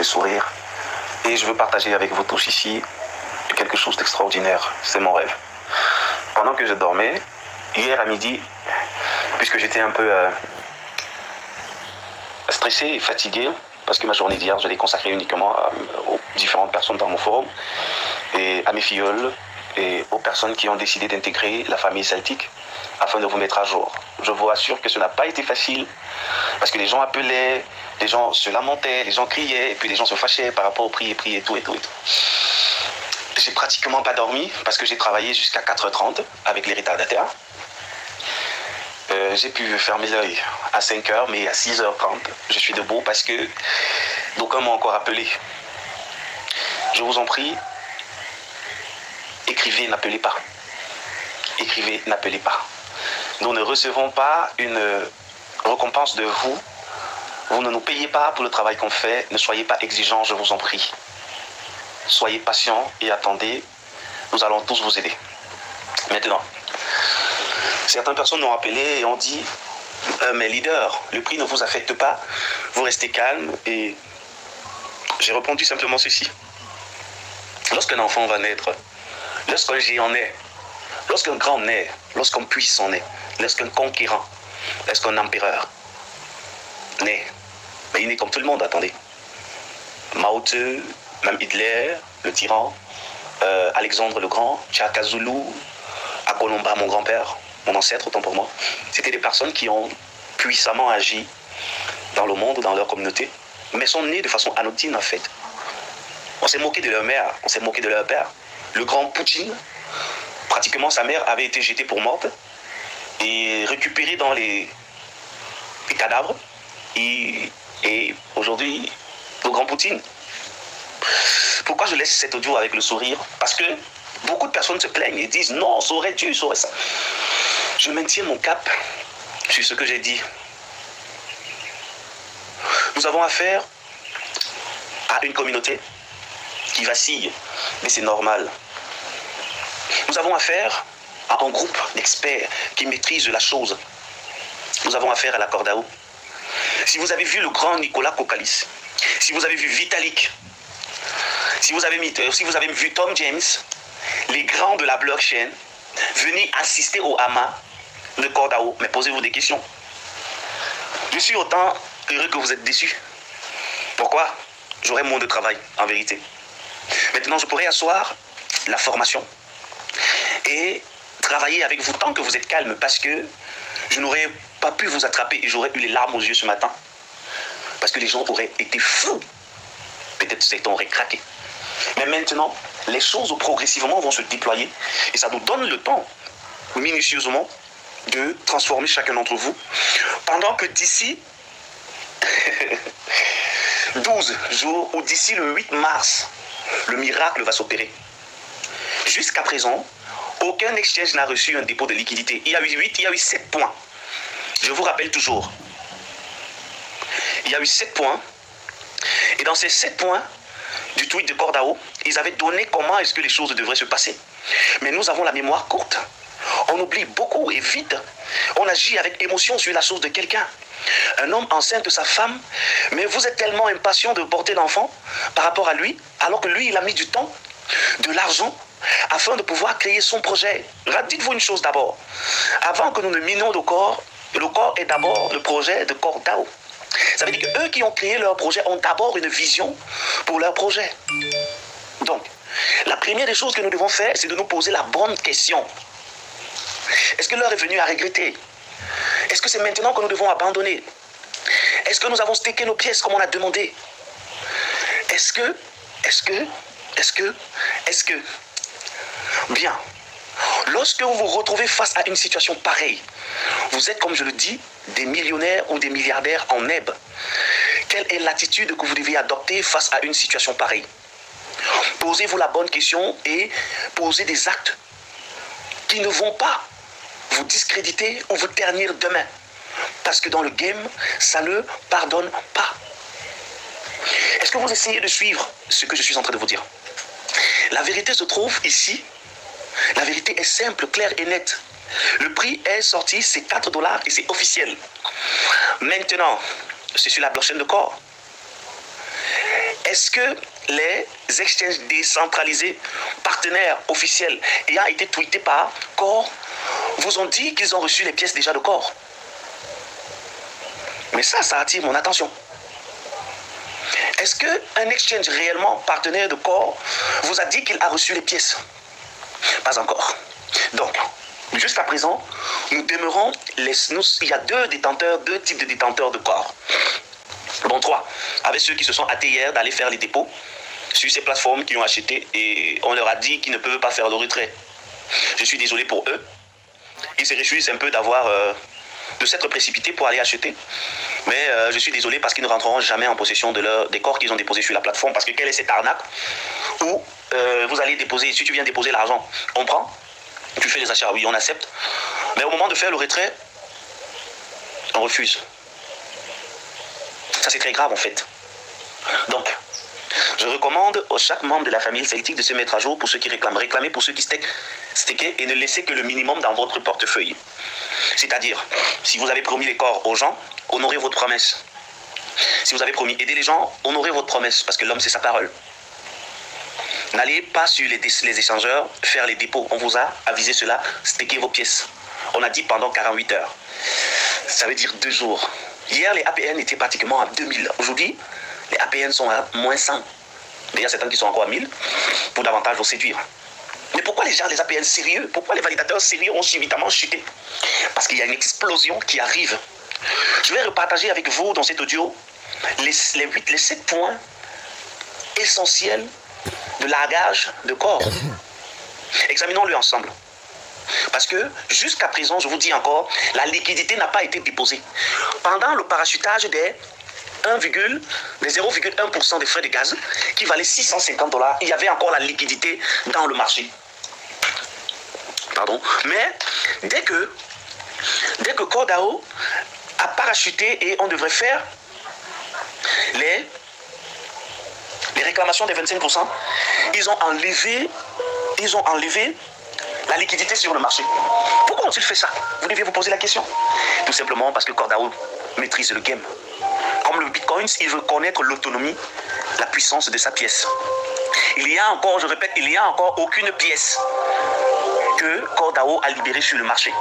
sourire. Et je veux partager avec vous tous ici quelque chose d'extraordinaire. C'est mon rêve. Pendant que je dormais, hier à midi, puisque j'étais un peu stressé et fatigué, parce que ma journée d'hier, je l'ai consacrée uniquement aux différentes personnes dans mon forum, et à mes filleuls, et aux personnes qui ont décidé d'intégrer la famille celtique, afin de vous mettre à jour. Je vous assure que ce n'a pas été facile, parce que les gens appelaient, les gens se lamentaient, les gens criaient, et puis les gens se fâchaient par rapport au prix et tout. J'ai pratiquement pas dormi, parce que j'ai travaillé jusqu'à 4h30 avec les retardataires. J'ai pu fermer l'œil à 5h, mais à 6h30, je suis debout parce que d'aucuns m'ont encore appelé. Je vous en prie, écrivez, n'appelez pas. Écrivez, n'appelez pas. Nous ne recevons pas une récompense de vous. Vous ne nous payez pas pour le travail qu'on fait. Ne soyez pas exigeants, je vous en prie. Soyez patients et attendez. Nous allons tous vous aider. Maintenant, certaines personnes m'ont appelé et ont dit mais leader, le prix ne vous affecte pas. Vous restez calme. Et j'ai répondu simplement ceci. Lorsqu'un enfant va naître, lorsqu'un géant naît, lorsqu'un grand naît, lorsqu'un puissant naît, lorsqu'un conquérant, lorsqu'un empereur naît, mais il naît comme tout le monde, attendez. Mao Tse, même Hitler, le tyran, Alexandre le Grand, Tchaka Zulu, Akolomba, mon grand-père, mon ancêtre, autant pour moi. C'était des personnes qui ont puissamment agi dans le monde, dans leur communauté, mais sont nées de façon anodine en fait. On s'est moqué de leur mère, on s'est moqué de leur père. Le grand Poutine, pratiquement sa mère avait été jetée pour morte et récupérée dans les cadavres. Et aujourd'hui, le grand Poutine. Pourquoi je laisse cet audio avec le sourire? Parce que beaucoup de personnes se plaignent et disent non, ça aurait dû, ça aurait ça. Je maintiens mon cap sur ce que j'ai dit. Nous avons affaire à une communauté qui vacille, mais c'est normal. Nous avons affaire à un groupe d'experts qui maîtrisent la chose. Nous avons affaire à la Cordao. Si vous avez vu le grand Nicolas Kokalis, si vous avez vu Vitalik, si vous avez vu Tom James, les grands de la blockchain, venez assister au Hama de Cordao, mais posez-vous des questions. Je suis autant heureux que vous êtes déçus. Pourquoi? J'aurai moins de travail, en vérité. Maintenant, je pourrais asseoir la formation et travailler avec vous tant que vous êtes calme, parce que je n'aurais pas pu vous attraper et j'aurais eu les larmes aux yeux ce matin. Parce que les gens auraient été fous. Peut-être certains auraient craqué. Mais maintenant, les choses progressivement vont se déployer et ça nous donne le temps, minutieusement, de transformer chacun d'entre vous. Pendant que d'ici 12 jours ou d'ici le 8 mars, le miracle va s'opérer. Jusqu'à présent, aucun exchange n'a reçu un dépôt de liquidité. Il y a eu 7 points. Je vous rappelle toujours. Il y a eu 7 points. Et dans ces 7 points du tweet de Cordao, ils avaient donné comment est-ce que les choses devraient se passer. Mais nous avons la mémoire courte. On oublie beaucoup et vite. On agit avec émotion sur la chose de quelqu'un. Un homme enceinte de sa femme, mais vous êtes tellement impatient de porter l'enfant par rapport à lui, alors que lui, il a mis du temps, de l'argent, afin de pouvoir créer son projet. Dites-vous une chose d'abord. Avant que nous ne minions le corps est d'abord le projet de Cordao. Ça veut dire qu'eux qui ont créé leur projet ont d'abord une vision pour leur projet. Donc, la première des choses que nous devons faire, c'est de nous poser la bonne question. Est-ce que l'heure est venue à regretter? Est-ce que c'est maintenant que nous devons abandonner? Est-ce que nous avons stacké nos pièces comme on a demandé? Est-ce que Bien. Lorsque vous vous retrouvez face à une situation pareille, vous êtes, comme je le dis, des millionnaires ou des milliardaires en herbe. Quelle est l'attitude que vous devez adopter face à une situation pareille? Posez-vous la bonne question et posez des actes qui ne vont pas vous discréditer ou vous ternir demain. Parce que dans le game, ça ne pardonne pas. Est-ce que vous essayez de suivre ce que je suis en train de vous dire? La vérité se trouve ici. La vérité est simple, claire et nette. Le prix est sorti, c'est 4 $ et c'est officiel. Maintenant, c'est sur la blockchain de corps. Est-ce que les exchanges décentralisés, partenaires officiels, ayant été tweetés par Core, vous ont dit qu'ils ont reçu les pièces déjà de Core? Mais ça attire mon attention. Est-ce qu'un exchange réellement partenaire de Core vous a dit qu'il a reçu les pièces? Pas encore. Donc, jusqu'à présent, nous demeurons, il y a deux types de détenteurs de Core. Bon, 3, avec ceux qui se sont hâtés hier d'aller faire les dépôts sur ces plateformes qui ont acheté et on leur a dit qu'ils ne peuvent pas faire le retrait. Je suis désolé pour eux. Ils se réjouissent un peu de s'être précipités pour aller acheter. Mais je suis désolé parce qu'ils ne rentreront jamais en possession des corps qu'ils ont déposés sur la plateforme. Parce que quelle est cette arnaque où vous allez déposer, si tu viens déposer l'argent, on prend, tu fais les achats, oui, on accepte. Mais au moment de faire le retrait, on refuse. Ça, c'est très grave en fait. Donc, je recommande à chaque membre de la famille celtique de se mettre à jour pour ceux qui réclament. Réclamez pour ceux qui stackent et ne laissez que le minimum dans votre portefeuille. C'est-à-dire, si vous avez promis les corps aux gens, honorez votre promesse. Si vous avez promis aider les gens, honorez votre promesse, parce que l'homme, c'est sa parole. N'allez pas sur les échangeurs faire les dépôts. On vous a avisé cela, stackez vos pièces. On a dit pendant 48 heures. Ça veut dire 2 jours. Hier, les APN étaient pratiquement à 2000. Aujourd'hui, les APN sont à moins 100. Il y a certains qui sont encore à 1000 pour davantage vous séduire. Mais pourquoi les APN sérieux, pourquoi les validateurs sérieux ont subitement chuté? Parce qu'il y a une explosion qui arrive. Je vais repartager avec vous dans cet audio les 7 points essentiels de largage de corps. Examinons-le ensemble. Parce que jusqu'à présent, je vous dis encore, la liquidité n'a pas été déposée. Pendant le parachutage des 0,1% des frais de gaz, qui valait 650 $, il y avait encore la liquidité dans le marché. Pardon. Mais dès que CoreDAO a parachuté et on devrait faire les réclamations des 25%, ils ont enlevé la liquidité sur le marché. Pourquoi ont-ils fait ça? Vous deviez vous poser la question. Tout simplement parce que CoreDAO maîtrise le game. Comme le Bitcoin, il veut connaître l'autonomie, la puissance de sa pièce. Il y a encore, je répète, il n'y a encore aucune pièce que CoreDAO a libérée sur le marché.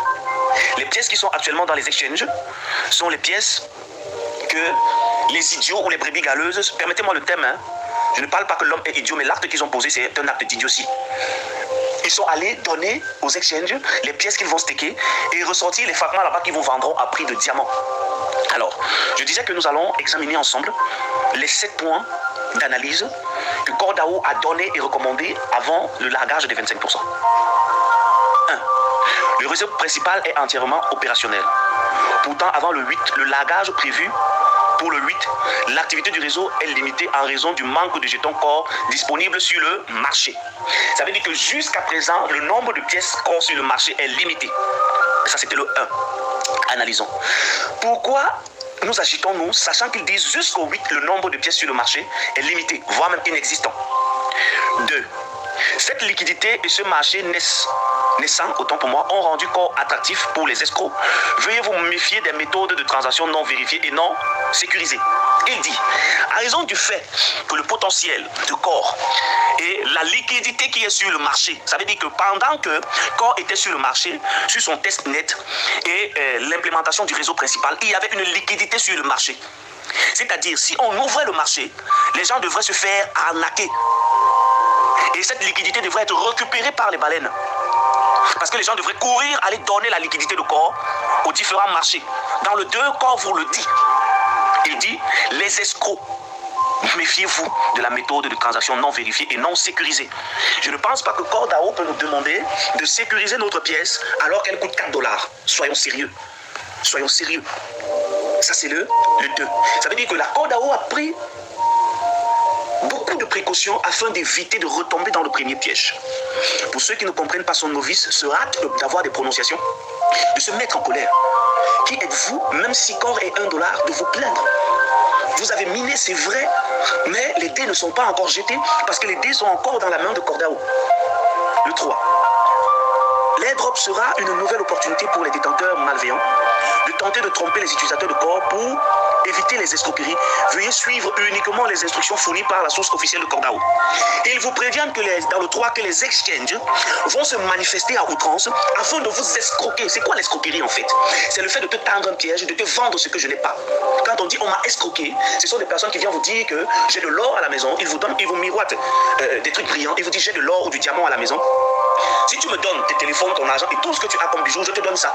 Les pièces qui sont actuellement dans les exchanges sont les pièces que les idiots ou les brebis galeuses, permettez-moi le thème, hein, je ne parle pas que l'homme est idiot, mais l'acte qu'ils ont posé, c'est un acte d'idiotie. Ils sont allés donner aux exchanges les pièces qu'ils vont stacker et ressortir les fragments là-bas qu'ils vous vendront à prix de diamant. Alors, je disais que nous allons examiner ensemble les 7 points d'analyse que CoreDAO a donné et recommandé avant le largage des 25%. 1. Le réseau principal est entièrement opérationnel. Pourtant, avant le 8, le largage prévu pour le 8, l'activité du réseau est limitée en raison du manque de jetons corps disponibles sur le marché. Ça veut dire que jusqu'à présent, le nombre de pièces corps sur le marché est limité. Ça, c'était le 1. Analysons. Pourquoi nous agitons-nous, sachant qu'ils disent jusqu'au 8, le nombre de pièces sur le marché est limité, voire même inexistant. 2. Cette liquidité et ce marché naissant, autant pour moi, ont rendu corps attractif pour les escrocs. Veuillez vous méfier des méthodes de transaction non vérifiées et non sécurisées. Il dit, à raison du fait que le potentiel de corps et la liquidité qui est sur le marché, ça veut dire que pendant que corps était sur le marché, sur son testnet et l'implémentation du réseau principal, il y avait une liquidité sur le marché. C'est-à-dire, si on ouvrait le marché, les gens devraient se faire arnaquer. Et cette liquidité devrait être récupérée par les baleines. Parce que les gens devraient courir, aller donner la liquidité de corps aux différents marchés. Dans le 2, corps vous le dit. Il dit, les escrocs, méfiez-vous de la méthode de transaction non vérifiée et non sécurisée. Je ne pense pas que CoreDAO peut nous demander de sécuriser notre pièce alors qu'elle coûte 4 $. Soyons sérieux. Soyons sérieux. Ça, c'est le 2. Ça veut dire que la CoreDAO a pris beaucoup de précautions afin d'éviter de retomber dans le premier piège. Pour ceux qui ne comprennent pas son novice, se hâte d'avoir des prononciations, de se mettre en colère. Qui êtes-vous, même si corps est 1 $, de vous plaindre? Vous avez miné, c'est vrai, mais les dés ne sont pas encore jetés parce que les dés sont encore dans la main de CoreDAO. Le 3. L'airdrop sera une nouvelle opportunité pour les détenteurs malveillants de tenter de tromper les utilisateurs de corps pour éviter les escroqueries, veuillez suivre uniquement les instructions fournies par la source officielle de Cordao. Et ils vous préviennent que dans le 3 que les exchanges vont se manifester à outrance afin de vous escroquer. C'est quoi l'escroquerie en fait? C'est le fait de te tendre un piège, de te vendre ce que je n'ai pas. Quand on dit on m'a escroqué, ce sont des personnes qui viennent vous dire que j'ai de l'or à la maison, ils vous miroitent des trucs brillants, ils vous disent j'ai de l'or ou du diamant à la maison. Si tu me donnes tes téléphones, ton argent et tout ce que tu as comme bijoux, je te donne ça.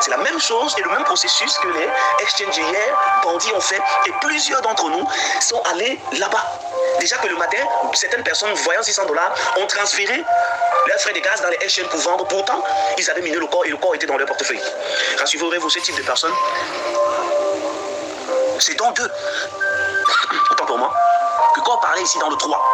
C'est la même chose et le même processus que les exchanges hier, bandits ont fait, et plusieurs d'entre nous sont allés là-bas. Déjà que le matin, certaines personnes voyant $600 ont transféré leurs frais de gaz dans les exchanges pour vendre. Pourtant, ils avaient miné le corps et le corps était dans leur portefeuille. Rassurez-vous, ce type de personnes, c'est donc d'eux, autant pour moi, que corps parlait ici dans le 3.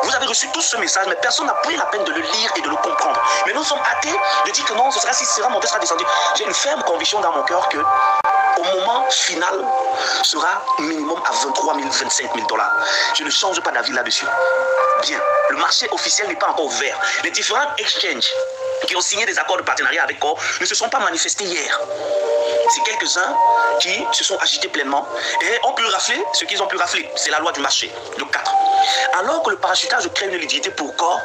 Vous avez reçu tout ce message, mais personne n'a pris la peine de le lire et de le comprendre. Mais nous sommes hâtés de dire que non, ce sera monté, ce sera descendu. J'ai une ferme conviction dans mon cœur que au moment final, sera minimum à 23 000, 25 000 $. Je ne change pas d'avis là-dessus. Bien, le marché officiel n'est pas encore ouvert. Les différents exchanges qui ont signé des accords de partenariat avec Core ne se sont pas manifestés hier. C'est quelques-uns qui se sont agités pleinement et ont pu rafler ce qu'ils ont pu rafler. C'est la loi du marché, le 4. Alors que le parachutage crée une liquidité pour Core,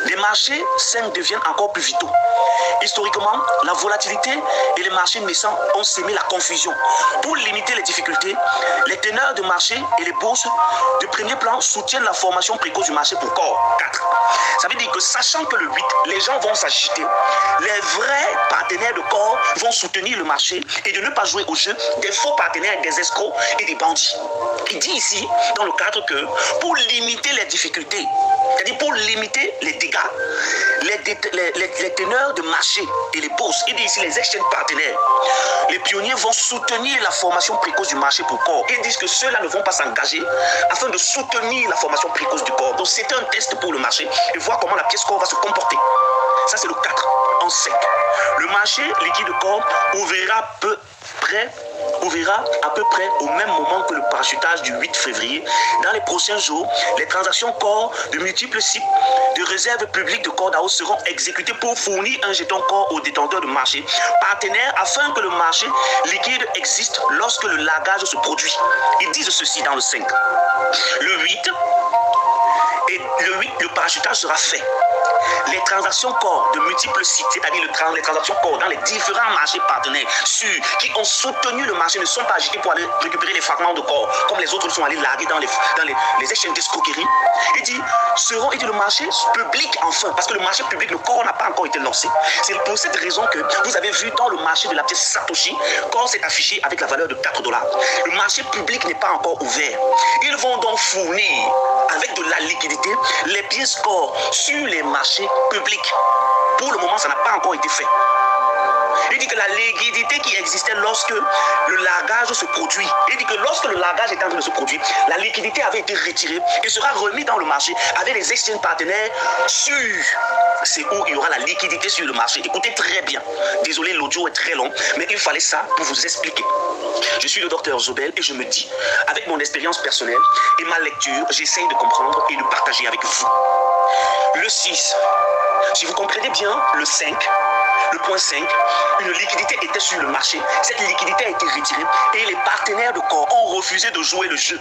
les marchés 5 deviennent encore plus vitaux. Historiquement, la volatilité et les marchés naissants ont sémé la confusion. Pour limiter les difficultés, les teneurs de marché et les bourses de premier plan soutiennent la formation précoce du marché pour Core 4. Ça veut dire que sachant que le 8, les gens vont s'agiter, les vrais partenaires de Core vont soutenir le marché et de ne pas jouer au jeu des faux partenaires, des escrocs et des bandits. Il dit ici, dans le cadre que pour limiter les difficultés, c'est-à-dire pour limiter les dégâts, les teneurs de marché et les bourses, il dit ici les exchanges partenaires, les pionniers vont soutenir la formation précoce du marché pour Core. Ils disent que ceux-là ne vont pas s'engager afin de soutenir la formation précoce du Core. Donc c'est un test pour le marché et voir comment la pièce Core va se comporter. Ça c'est le 4 en 5. Le marché liquide Core ouvrira à peu près au même moment que le parachutage du 8 février. Dans les prochains jours, les transactions Core de multiples sites de réserve publique de Cordao seront exécutées pour fournir un jeton Core aux détenteurs de marché partenaires afin que le marché liquide existe lorsque le lagage se produit. Ils disent ceci dans le 5. Le 8, le parachutage sera fait. Les transactions Core de multiples sites, c'est-à-dire les transactions Core dans les différents marchés partenaires qui ont soutenu le marché, ne sont pas agités pour aller récupérer les fragments de Core, comme les autres sont allés larguer dans les échelles d'escroquerie. Il dit le marché public enfin, parce que le marché public, le Core n'a pas encore été lancé. C'est pour cette raison que vous avez vu dans le marché de la pièce Satoshi, Core s'est affiché avec la valeur de $4. Le marché public n'est pas encore ouvert. Ils vont donc fournir avec de la liquidité les pièces Core sur les marchés publics. Pour le moment, ça n'a pas encore été fait. Il dit que la liquidité qui existait lorsque le largage se produit, il dit que lorsque le largage est en train de se produire, la liquidité avait été retirée et sera remise dans le marché avec les exchanges partenaires sûrs. C'est où il y aura la liquidité sur le marché. Écoutez très bien. Désolé, l'audio est très long, mais il fallait ça pour vous expliquer. Je suis le docteur Zobel et je me dis, avec mon expérience personnelle et ma lecture, j'essaye de comprendre et de partager avec vous. Le 6, si vous comprenez bien le 5, le point 5, une liquidité était sur le marché. Cette liquidité a été retirée et les partenaires de Core ont refusé de jouer le jeu.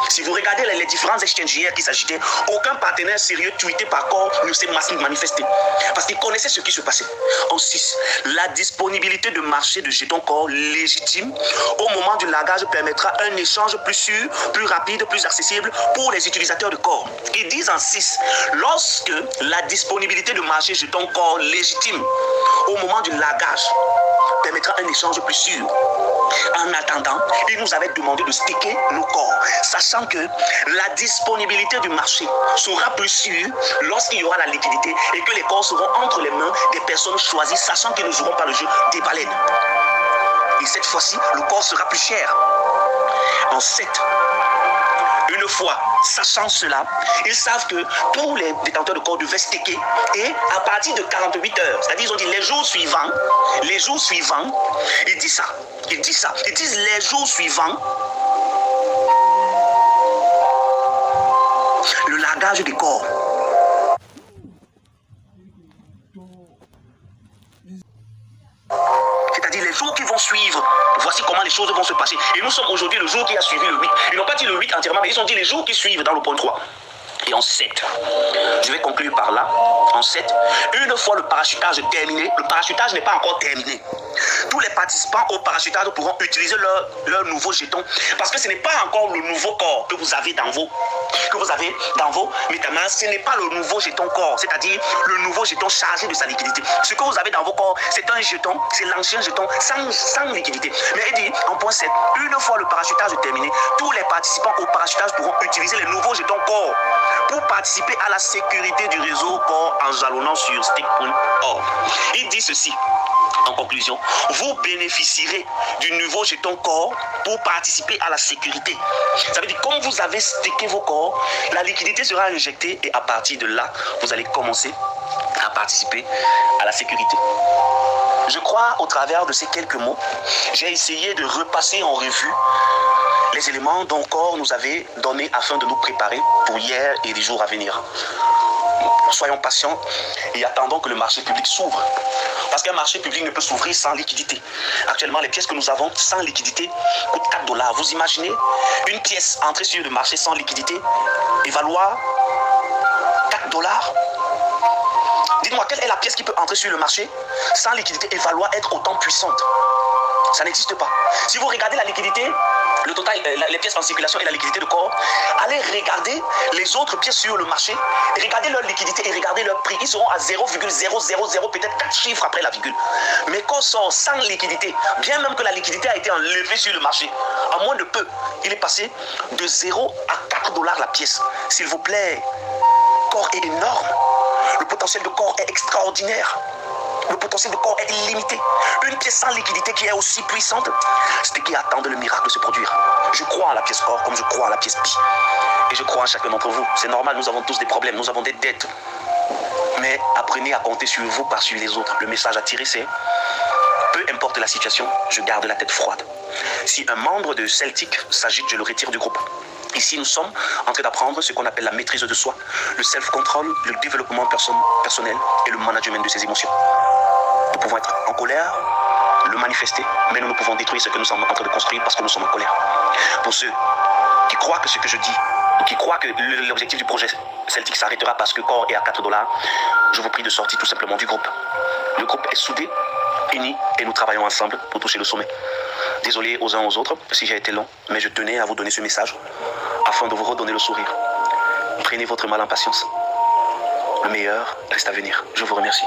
Si vous regardez les différents exchanges hier qui s'agitaient, aucun partenaire sérieux tweeté par Core ne s'est manifesté. Parce qu'il connaissait ce qui se passait. En 6, la disponibilité de marché de jetons Core légitime au moment du lagage permettra un échange plus sûr, plus rapide, plus accessible pour les utilisateurs de Core. Ils disent en 6, lorsque la disponibilité de marché jetons Core légitime au moment du lagage permettra un échange plus sûr. En attendant, ils nous avaient demandé de staker nos corps, sachant que la disponibilité du marché sera plus sûre lorsqu'il y aura la liquidité et que les corps seront entre les mains des personnes choisies, sachant qu'ils ne joueront pas le jeu des baleines. Et cette fois-ci, le corps sera plus cher. En 7, une fois sachant cela, ils savent que tous les détenteurs de corps devaient staker et à partir de 48 heures, c'est-à-dire ils ont dit les jours suivants, ils disent les jours suivants, le largage des corps. C'est-à-dire les jours qui vont suivre, voici comment les choses vont se passer. Et nous sommes aujourd'hui le jour qui a suivi le 8. Ils n'ont pas dit le 8 entièrement, mais ils ont dit les jours qui suivent dans le point 3. Et en 7, je vais conclure par là, en 7, une fois le parachutage terminé, le parachutage n'est pas encore terminé. Tous les participants au parachutage pourront utiliser leur nouveau jeton, parce que ce n'est pas encore le nouveau corps que vous avez dans vos MetaMask, ce n'est pas le nouveau jeton corps, c'est-à-dire le nouveau jeton chargé de sa liquidité. Ce que vous avez dans vos corps, c'est un jeton, c'est l'ancien jeton sans liquidité. Mais il dit, en point 7, une fois le parachutage terminé, tous les participants au parachutage pourront utiliser les nouveaux jetons corps pour participer à la sécurité du réseau corps en jalonnant sur stake.org. Il dit ceci, en conclusion, vous bénéficierez du nouveau jeton corps pour participer à la sécurité. Ça veut dire, comme vous avez staké vos corps, la liquidité sera injectée et à partir de là, vous allez commencer à participer à la sécurité. Je crois, au travers de ces quelques mots, j'ai essayé de repasser en revue les éléments dont corps nous avait donné afin de nous préparer pour hier et les jours à venir. Soyons patients et attendons que le marché public s'ouvre. Parce qu'un marché public ne peut s'ouvrir sans liquidité. Actuellement, les pièces que nous avons sans liquidité coûtent 4 $. Vous imaginez une pièce entrée sur le marché sans liquidité et valoir 4 $? Dites-moi, quelle est la pièce qui peut entrer sur le marché sans liquidité et valoir être autant puissante? Ça n'existe pas. Si vous regardez la liquidité, le total, les pièces en circulation et la liquidité de corps, allez regarder les autres pièces sur le marché, regardez leur liquidité et regardez leur prix. Ils seront à 0,000, peut-être 4 chiffres après la virgule. Mais corps sort sans liquidité, bien même que la liquidité a été enlevée sur le marché, en moins de peu, il est passé de 0 à 4 $ la pièce. S'il vous plaît, corps est énorme. Le potentiel de corps est extraordinaire. Le potentiel de corps est illimité. Une pièce sans liquidité qui est aussi puissante, c'est qui attend le miracle de se produire. Je crois à la pièce corps comme je crois à la pièce pi. Et je crois en chacun d'entre vous. C'est normal, nous avons tous des problèmes, nous avons des dettes. Mais apprenez à compter sur vous par sur les autres. Le message à tirer, c'est peu importe la situation, je garde la tête froide. Si un membre de Celtic s'agite, je le retire du groupe. Ici, nous sommes en train d'apprendre ce qu'on appelle la maîtrise de soi, le self-control, le développement personnel et le management de ses émotions. Nous pouvons être en colère, le manifester, mais nous ne pouvons détruire ce que nous sommes en train de construire parce que nous sommes en colère. Pour ceux qui croient que ce que je dis, qui croient que l'objectif du projet Celtic s'arrêtera parce que corps est à 4 $, je vous prie de sortir tout simplement du groupe. Le groupe est soudé, uni, et nous travaillons ensemble pour toucher le sommet. Désolé aux uns aux autres si j'ai été long, mais je tenais à vous donner ce message afin de vous redonner le sourire. Prenez votre mal en patience. Le meilleur reste à venir. Je vous remercie.